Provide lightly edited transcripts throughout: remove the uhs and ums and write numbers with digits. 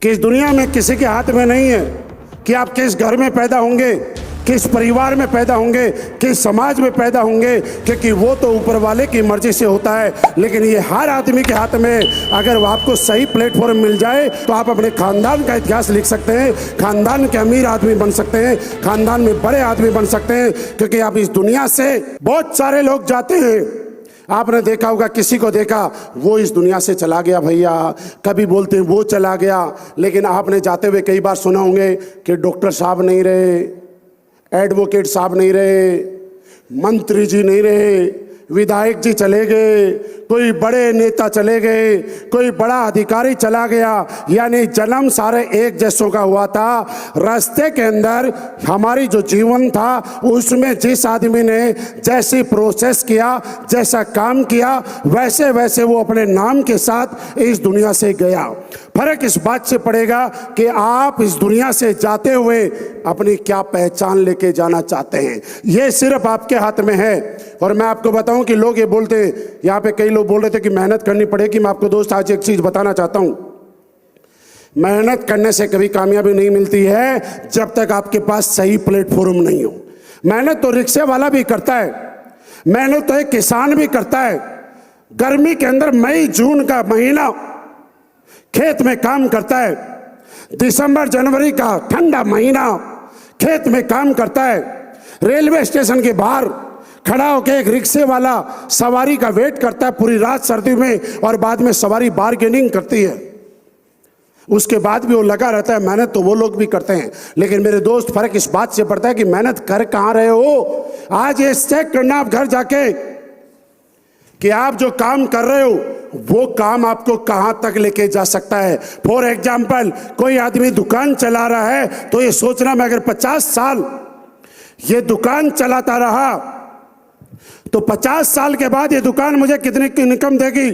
कि इस दुनिया में किसी के हाथ में नहीं है कि आप किस घर में पैदा होंगे, किस परिवार में पैदा होंगे, किस समाज में पैदा होंगे, क्योंकि वो तो ऊपर वाले की मर्जी से होता है। लेकिन ये हर आदमी के हाथ में, अगर आपको सही प्लेटफॉर्म मिल जाए तो आप अपने खानदान का इतिहास लिख सकते हैं, खानदान के अमीर आदमी बन सकते हैं, खानदान में बड़े आदमी बन सकते हैं। क्योंकि आप इस दुनिया से बहुत सारे लोग जाते हैं, आपने देखा होगा, किसी को देखा वो इस दुनिया से चला गया भैया, कभी बोलते हैं वो चला गया। लेकिन आपने जाते हुए कई बार सुना होंगे कि डॉक्टर साहब नहीं रहे, एडवोकेट साहब नहीं रहे, मंत्री जी नहीं रहे, विधायक जी चले गए, कोई बड़े नेता चले गए, कोई बड़ा अधिकारी चला गया। यानी जन्म सारे एक जैसों का हुआ था। रास्ते के अंदर हमारी जो जीवन था उसमें जिस आदमी ने जैसी प्रोसेस किया, जैसा काम किया, वैसे वैसे वो अपने नाम के साथ इस दुनिया से गया। फर्क इस बात से पड़ेगा कि आप इस दुनिया से जाते हुए अपनी क्या पहचान लेके जाना चाहते हैं। ये सिर्फ आपके हाथ में है। और मैं आपको बताऊं कि लोग ये बोलते हैं, यहाँ पे कई लोग बोल रहे थे कि मेहनत करनी पड़ेगी। मैं आपको दोस्त आज एक चीज बताना चाहता हूं, मेहनत करने से कभी कामयाबी नहीं मिलती है जब तक आपके पास सही प्लेटफॉर्म नहीं हो। मेहनत तो रिक्शे वाला भी करता है, मेहनत तो एक किसान भी करता है। गर्मी के अंदर मई जून का महीना खेत में काम करता है, दिसंबर जनवरी का ठंडा महीना खेत में काम करता है। रेलवे स्टेशन के बाहर खड़ा होकर एक रिक्शे वाला सवारी का वेट करता है पूरी रात सर्दी में, और बाद में सवारी बार्गेनिंग करती है, उसके बाद भी वो लगा रहता है। मेहनत तो वो लोग भी करते हैं। लेकिन मेरे दोस्त, फर्क इस बात से पड़ता है कि मेहनत कर कहाँ रहे हो। आज ये चेक करना आप घर जाके कि आप जो काम कर रहे हो वो काम आपको कहां तक लेके जा सकता है। फॉर एग्जाम्पल, कोई आदमी दुकान चला रहा है तो ये सोचना, मैं अगर 50 साल ये दुकान चलाता रहा तो 50 साल के बाद ये दुकान मुझे कितनी की इनकम देगी।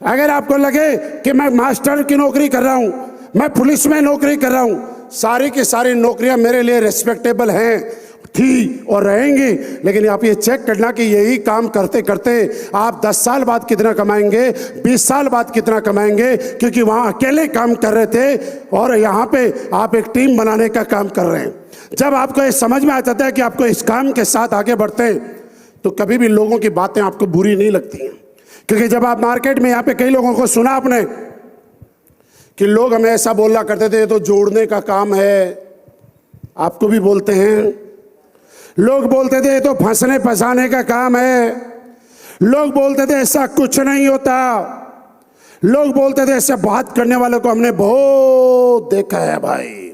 अगर आपको लगे कि मैं मास्टर की नौकरी कर रहा हूं, मैं पुलिस में नौकरी कर रहा हूं, सारी की सारी नौकरियां मेरे लिए रेस्पेक्टेबल हैं, थी और रहेंगी, लेकिन आप ये चेक करना कि यही काम करते करते आप 10 साल बाद कितना कमाएंगे, 20 साल बाद कितना कमाएंगे। क्योंकि वहां अकेले काम कर रहे थे और यहाँ पे आप एक टीम बनाने का काम कर रहे हैं। जब आपको ये समझ में आ जाता है कि आपको इस काम के साथ आगे बढ़ते हैं तो कभी भी लोगों की बातें आपको बुरी नहीं लगती हैं। क्योंकि जब आप मार्केट में, यहाँ पे कई लोगों को सुना आपने कि लोग हमें ऐसा बोला करते थे, तो जोड़ने का काम है, आपको भी बोलते हैं। लोग बोलते थे तो फंसने फंसाने का काम है। लोग बोलते थे ऐसा कुछ नहीं होता। लोग बोलते थे ऐसे बात करने वालों को हमने बहुत देखा है भाई।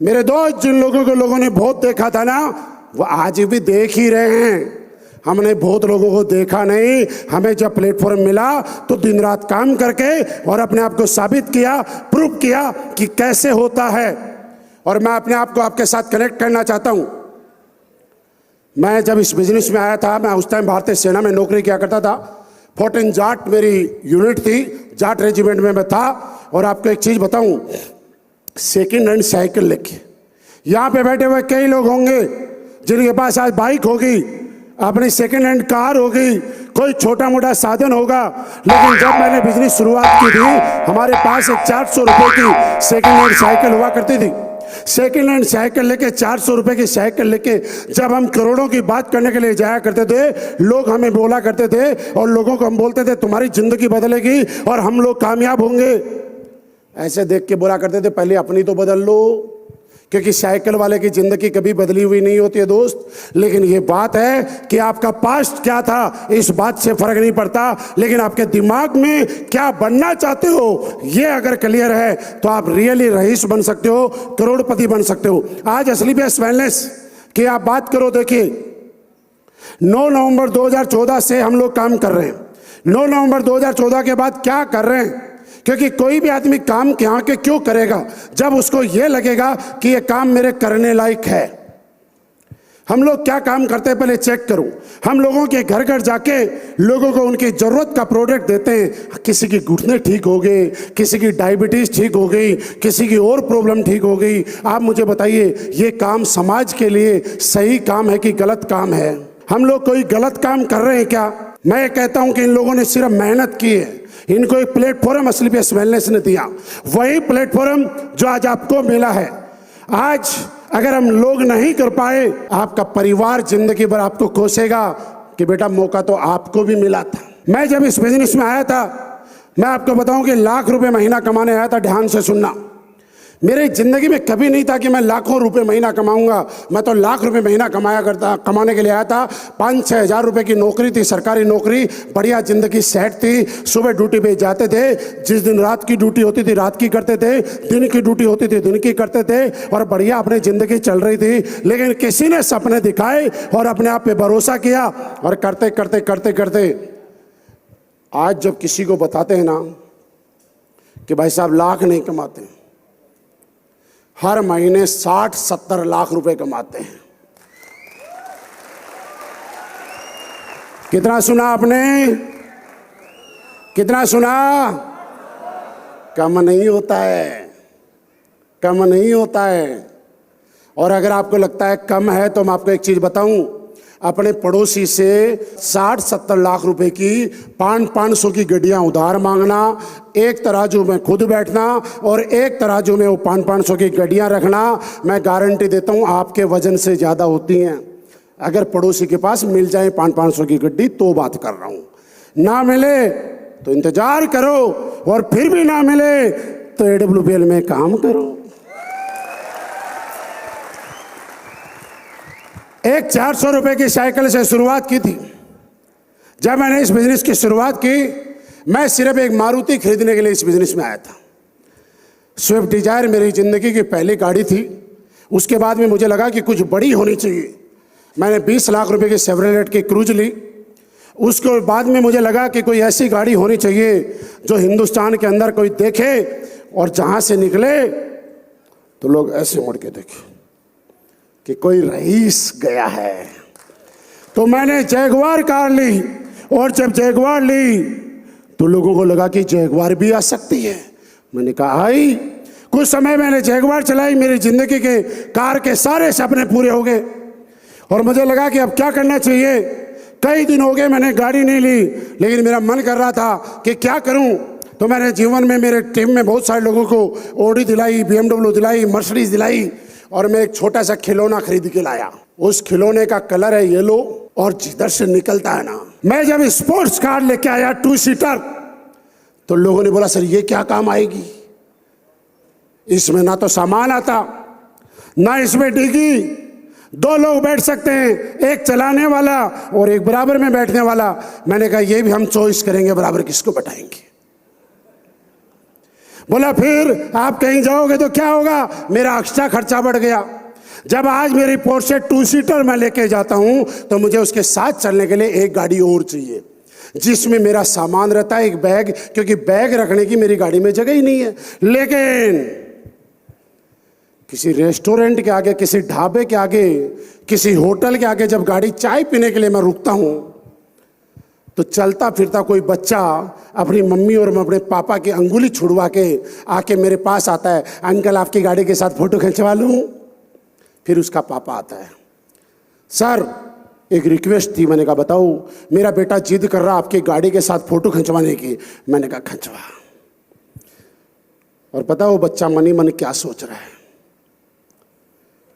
मेरे दोस्त, जिन लोगों को लोगों ने बहुत देखा था ना, वो आज भी देख ही रहे हैं। हमने बहुत लोगों को देखा नहीं, हमें जब प्लेटफॉर्म मिला तो दिन रात काम करके और अपने आप को साबित किया, प्रूव किया कि कैसे होता है। और मैं अपने आप को आपके साथ कनेक्ट करना चाहता हूं। मैं जब इस बिजनेस में आया था, मैं उस टाइम भारतीय सेना में नौकरी किया करता था। 14 जाट मेरी यूनिट थी, जाट रेजिमेंट में मैं था। और आपको एक चीज बताऊं, सेकेंड हैंड साइकिल लेके यहाँ पे बैठे हुए कई लोग होंगे जिनके पास आज बाइक होगी, अपनी सेकेंड हैंड कार होगी, कोई छोटा मोटा साधन होगा। लेकिन जब मैंने बिजनेस शुरुआत की थी, हमारे पास एक 400 रुपए की सेकेंड हैंड साइकिल हुआ करती थी। सेकेंड हैंड साइकिल लेके, 400 रुपए की साइकिल लेके जब हम करोड़ों की बात करने के लिए जाया करते थे, लोग हमें बोला करते थे और लोगों को हम बोलते थे तुम्हारी जिंदगी बदलेगी और हम लोग कामयाब होंगे। ऐसे देख के बोला करते थे पहले अपनी तो बदल लो, क्योंकि साइकिल वाले की जिंदगी कभी बदली हुई नहीं होती है दोस्त। लेकिन ये बात है कि आपका पास्ट क्या था, इस बात से फर्क नहीं पड़ता, लेकिन आपके दिमाग में क्या बनना चाहते हो ये अगर क्लियर है तो आप रियली रईस बन सकते हो, करोड़पति बन सकते हो। आज असली बेस्ट वेलनेस की आप बात करो, देखिए 9 नवंबर 2014 से हम लोग काम कर रहे हैं। 9 नवंबर 2014 के बाद क्या कर रहे हैं, क्योंकि कोई भी आदमी काम यहाँ के क्यों करेगा जब उसको ये लगेगा कि ये काम मेरे करने लायक है। हम लोग क्या काम करते हैं पहले चेक करूं। हम लोगों के घर घर जाके लोगों को उनकी जरूरत का प्रोडक्ट देते हैं। किसी की घुटने ठीक हो गए, किसी की डायबिटीज ठीक हो गई, किसी की और प्रॉब्लम ठीक हो गई। आप मुझे बताइए, ये काम समाज के लिए सही काम है कि गलत काम है? हम लोग कोई गलत काम कर रहे हैं क्या? मैं कहता हूं कि इन लोगों ने सिर्फ मेहनत की है, इनको एक प्लेटफॉर्म असली पे वेलनेस ने दिया, वही प्लेटफॉर्म जो आज आपको मिला है। आज अगर हम लोग नहीं कर पाए, आपका परिवार जिंदगी भर आपको कोसेगा कि बेटा मौका तो आपको भी मिला था। मैं जब इस बिजनेस में आया था, मैं आपको बताऊं कि लाख रुपए महीना कमाने आया था। ध्यान से सुनना, मेरी जिंदगी में कभी नहीं था कि मैं लाखों रुपए महीना कमाऊंगा। मैं तो लाख रुपए महीना कमाने के लिए आया था। 5-6 हज़ार रुपए की नौकरी थी, सरकारी नौकरी, बढ़िया जिंदगी सेट थी। सुबह ड्यूटी पे जाते थे, जिस दिन रात की ड्यूटी होती थी रात की करते थे, दिन की ड्यूटी होती थी दिन की करते थे, और बढ़िया अपनी जिंदगी चल रही थी। लेकिन किसी ने सपने दिखाए और अपने आप पे भरोसा किया, और करते करते करते करते आज जब किसी को बताते हैं ना कि भाई साहब लाख नहीं कमाते, हर महीने 60-70 लाख रुपए कमाते हैं। कितना सुना आपने? कितना सुना? कम नहीं होता है, कम नहीं होता है। और अगर आपको लगता है कम है तो मैं आपको एक चीज बताऊं, अपने पड़ोसी से 60-70 लाख रुपए की 500 की गड्डियां उधार मांगना, एक तराजू में खुद बैठना और एक तराजू में वो 500 की गड्डियां रखना, मैं गारंटी देता हूं आपके वजन से ज्यादा होती हैं। अगर पड़ोसी के पास मिल जाए 500 की गड्डी तो बात कर रहा हूं, ना मिले तो इंतजार करो, और फिर भी ना मिले तो AWPL में काम करो। एक 400 रुपए की साइकिल से शुरुआत की थी। जब मैंने इस बिजनेस की शुरुआत की, मैं सिर्फ एक मारुति खरीदने के लिए इस बिजनेस में आया था। स्विफ्ट डिजायर मेरी जिंदगी की पहली गाड़ी थी। उसके बाद में मुझे लगा कि कुछ बड़ी होनी चाहिए। मैंने 20 लाख रुपए की शेवरलेट की क्रूज ली। उसके बाद में मुझे लगा कि कोई ऐसी गाड़ी होनी चाहिए जो हिंदुस्तान के अंदर कोई देखे और जहां से निकले तो लोग ऐसे मुड़ के देखें कि कोई रईस गया है। तो मैंने जैगवार कार ली, और जब जैगवार ली तो लोगों को लगा कि जैगवार भी आ सकती है। मैंने कहा आई। कुछ समय मैंने जैगवार चलाई, मेरी जिंदगी के कार के सारे सपने पूरे हो गए, और मुझे लगा कि अब क्या करना चाहिए। कई दिन हो गए मैंने गाड़ी नहीं ली, लेकिन मेरा मन कर रहा था कि क्या करूं। तो मैंने जीवन में मेरे टीम में बहुत सारे लोगों को ऑडी दिलाई, BMW दिलाई, मर्सिडीज दिलाई, और मैं एक छोटा सा खिलौना खरीद के लाया। उस खिलौने का कलर है येलो, और जिधर से निकलता है ना, मैं जब स्पोर्ट्स कार लेके आया 2 सीटर, तो लोगों ने बोला सर ये क्या काम आएगी, इसमें ना तो सामान आता, ना इसमें डिग्गी, 2 लोग बैठ सकते हैं, एक चलाने वाला और एक बराबर में बैठने वाला। मैंने कहा ये भी हम चॉइस करेंगे, बराबर किसको बैठाएंगे। बोला फिर आप कहीं जाओगे तो क्या होगा, मेरा एक्स्ट्रा खर्चा बढ़ गया। जब आज मेरी पोर्शे 2 सीटर मैं लेके जाता हूं तो मुझे उसके साथ चलने के लिए एक गाड़ी और चाहिए, जिसमें मेरा सामान रहता है, एक बैग, क्योंकि बैग रखने की मेरी गाड़ी में जगह ही नहीं है। लेकिन किसी रेस्टोरेंट के आगे, किसी ढाबे के आगे, किसी होटल के आगे जब गाड़ी चाय पीने के लिए मैं रुकता हूं, तो चलता फिरता कोई बच्चा अपनी मम्मी और अपने पापा की अंगुली छुड़वा के आके मेरे पास आता है, अंकल आपकी गाड़ी के साथ फोटो खिंचवा लूं। फिर उसका पापा आता है, सर एक रिक्वेस्ट थी। मैंने कहा बताओ। मेरा बेटा जिद कर रहा आपकी गाड़ी के साथ फोटो खिंचवाने की। मैंने कहा खिंचवा। और पता वो बच्चा मनी मन क्या सोच रहा है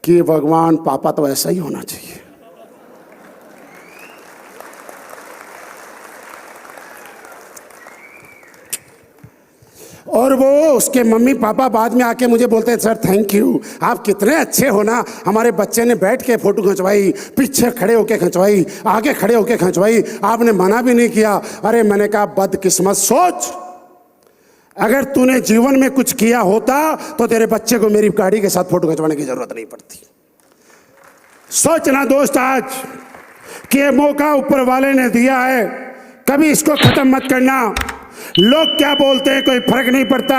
कि भगवान पापा तो ऐसा ही होना चाहिए। और वो उसके मम्मी पापा बाद में आके मुझे बोलते हैं सर थैंक यू, आप कितने अच्छे हो ना, हमारे बच्चे ने बैठ के फोटो खिंचवाई, पीछे खड़े होके खिंचवाई, आगे खड़े होके खिंचवाई, आपने मना भी नहीं किया। अरे मैंने कहा बदकिस्मत, सोच अगर तूने जीवन में कुछ किया होता तो तेरे बच्चे को मेरी गाड़ी के साथ फोटो खिंचवाने की जरूरत नहीं पड़ती। सोचना दोस्त आज कि ये मौका ऊपर वाले ने दिया है, कभी इसको खत्म मत करना। लोग क्या बोलते हैं कोई फर्क नहीं पड़ता।